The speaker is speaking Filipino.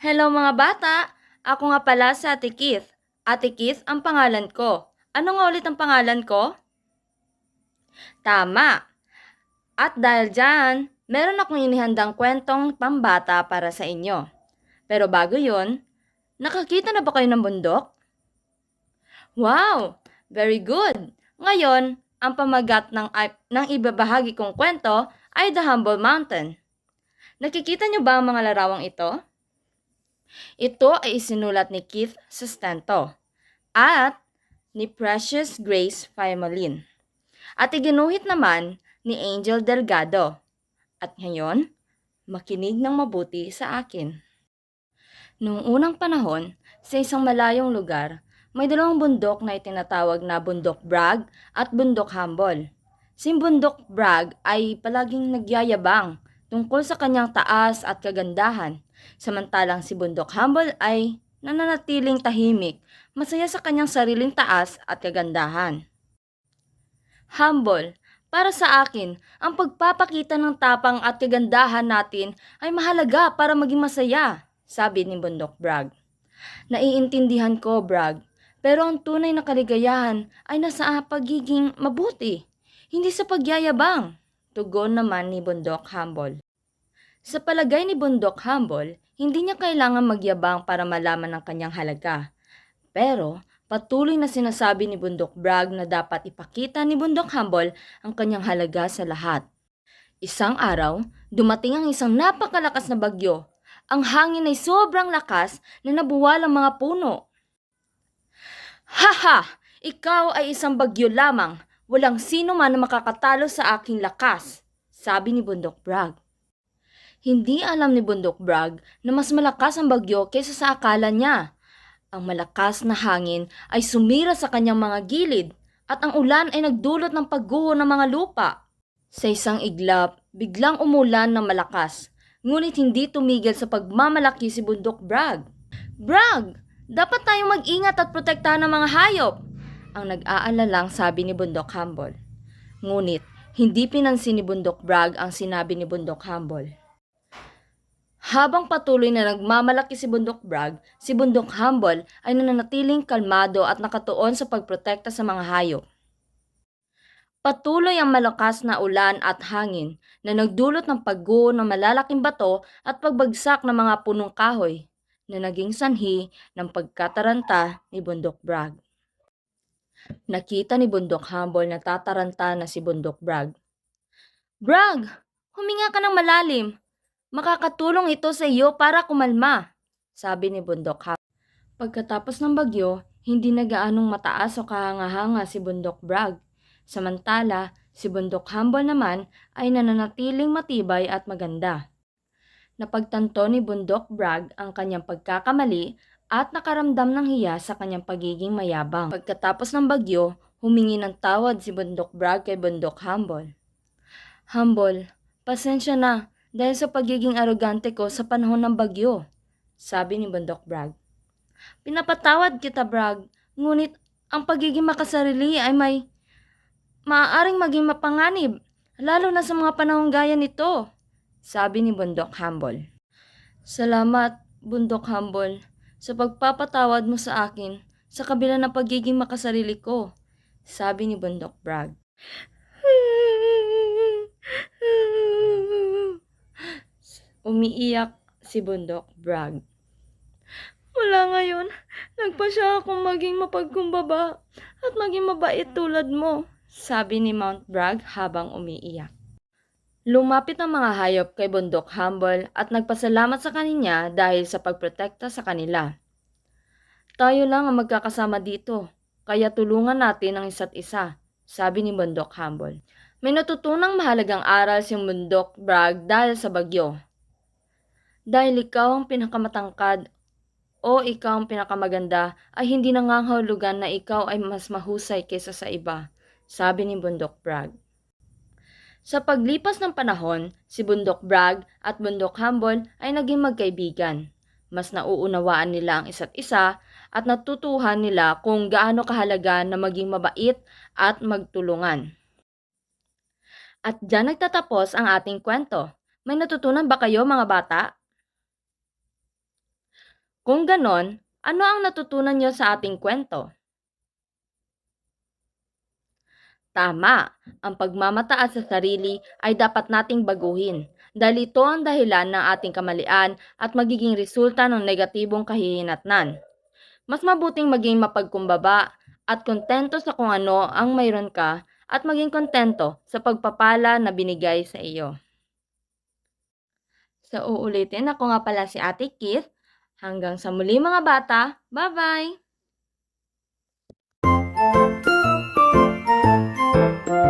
Hello mga bata! Ako nga pala si Ate Keith. Ate Keith ang pangalan ko. Ano nga ulit ang pangalan ko? Tama! At dahil dyan, meron akong inihandang kwentong pambata para sa inyo. Pero bago yun, nakakita na ba kayo ng bundok? Wow! Very good! Ngayon, ang pamagat ng ibabahagi kong kwento ay The Humble Mountain. Nakikita niyo ba ang mga larawang ito? Ito ay isinulat ni Keith Sustento at ni Precious Grace Fimalin at iginuhit naman ni Angel Delgado. At ngayon, makinig ng mabuti sa akin. Noong unang panahon, sa isang malayong lugar, may dalawang bundok na itinatawag na Bundok Bragg at Bundok Humble. Si Bundok Bragg ay palaging nagyayabang tungkol sa kanyang taas at kagandahan, samantalang si Bundok Humble ay nananatiling tahimik, masaya sa kanyang sariling taas at kagandahan. Humble, para sa akin, ang pagpapakita ng tapang at kagandahan natin ay mahalaga para maging masaya, sabi ni Bundok Bragg. Naiintindihan ko, Bragg, pero ang tunay na kaligayahan ay nasa pagiging mabuti, hindi sa pagyayabang, tugon naman ni Bundok Humble. Sa palagay ni Bundok Humble, hindi niya kailangan magyabang para malaman ang kanyang halaga. Pero patuloy na sinasabi ni Bundok Bragg na dapat ipakita ni Bundok Humble ang kanyang halaga sa lahat. Isang araw, dumating ang isang napakalakas na bagyo. Ang hangin ay sobrang lakas na nabuwal ang mga puno. Haha! Ikaw ay isang bagyo lamang. Walang sino man na makakatalo sa aking lakas, sabi ni Bundok Bragg. Hindi alam ni Bundok Bragg na mas malakas ang bagyo kaysa sa akala niya. Ang malakas na hangin ay sumira sa kanyang mga gilid at ang ulan ay nagdulot ng pagguho ng mga lupa. Sa isang iglap, biglang umulan ng malakas, ngunit hindi tumigil sa pagmamalaki si Bundok Bragg. Bragg! Dapat tayong mag-ingat at protektahan ng mga hayop! Ang nag-aalalang sabi ni Bundok Humble. Ngunit, hindi pinansin ni Bundok Bragg ang sinabi ni Bundok Humble. Habang patuloy na nagmamalaki si Bundok Bragg, si Bundok Humble ay nananatiling kalmado at nakatuon sa pagprotekta sa mga hayop. Patuloy ang malakas na ulan at hangin na nagdulot ng pagguho ng malalaking bato at pagbagsak ng mga punong kahoy na naging sanhi ng pagkataranta ni Bundok Bragg. Nakita ni Bundok Humble na tataranta na si Bundok Bragg. Bragg, huminga ka ng malalim. Makakatulong ito sa iyo para kumalma, sabi ni Bundok Humble. Pagkatapos ng bagyo, hindi na gaanong mataas o kahanga-hanga si Bundok Bragg. Samantala, si Bundok Humble naman ay nananatiling matibay at maganda. Napagtanto ni Bundok Bragg ang kanyang pagkakamali at nakaramdam ng hiya sa kanyang pagiging mayabang. Pagkatapos ng bagyo, humingi ng tawad si Bundok Bragg kay Bundok Humble. Humble, pasensya na dahil sa pagiging arogante ko sa panahon ng bagyo, sabi ni Bundok Bragg. Pinapatawad kita, Bragg, ngunit ang pagiging makasarili ay maaaring maging mapanganib, lalo na sa mga panahong gaya nito, sabi ni Bundok Humble. Salamat, Bundok Humble, sa pagpapatawad mo sa akin sa kabila ng pagiging makasarili ko, sabi ni Bundok Bragg. Umiiyak si Bundok Bragg. Mula ngayon, nagpasya akong maging mapagkumbaba at maging mabait tulad mo, sabi ni Mount Bragg habang umiiyak. Lumapit ang mga hayop kay Bundok Humble at nagpasalamat sa kanya dahil sa pagprotekta sa kanila. Tayo lang ang magkakasama dito, kaya tulungan natin ang isa't isa, sabi ni Bundok Humble. May natutunang mahalagang aral si Bundok Bragg dahil sa bagyo. Dahil ikaw ang pinakamatangkad o ikaw ang pinakamaganda ay hindi nangangahulugan na ikaw ay mas mahusay kaysa sa iba, sabi ni Bundok Bragg. Sa paglipas ng panahon, si Bundok Bragg at Bundok Humble ay naging magkaibigan. Mas nauunawaan nila ang isa't isa at natutuhan nila kung gaano kahalaga na maging mabait at magtulungan. At diyan nagtatapos ang ating kwento. May natutunan ba kayo mga bata? Kung ganon, ano ang natutunan niyo sa ating kwento? Tama, ang pagmamataas sa sarili ay dapat nating baguhin dahil ito ang dahilan ng ating kamalian at magiging resulta ng negatibong kahihinatnan. Mas mabuting maging mapagkumbaba at kontento sa kung ano ang mayroon ka at maging kontento sa pagpapala na binigay sa iyo. Sa uulitin, ako nga pala si Ate Keith. Hanggang sa muli mga bata, bye-bye!